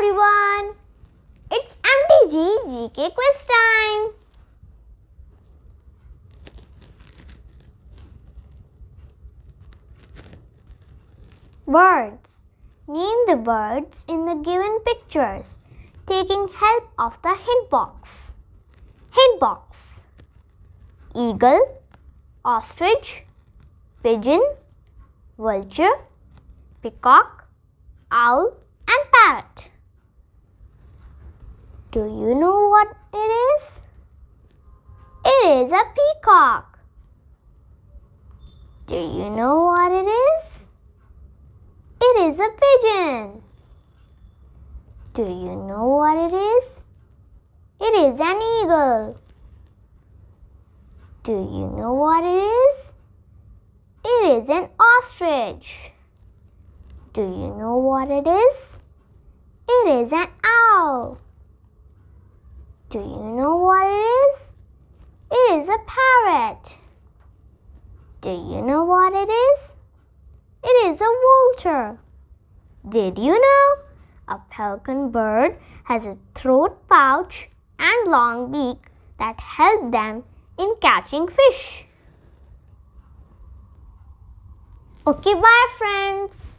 everyone! It's MTG G.K Quiz time! Birds. Name the birds in the given pictures, taking help of the hint box. Hint box. Eagle, ostrich, pigeon, vulture, peacock, owl and parrot. Do you know what it is? It is a peacock. Do you know what it is? It is a pigeon. Do you know what it is? It is an eagle. Do you know what it is? It is an ostrich. Do you know what it is? It is an owl. Do you know what it is? It is a parrot. Do you know what it is? It is a vulture. Did you know a pelican bird has a throat pouch and long beak that help them in catching fish? Okay, bye friends.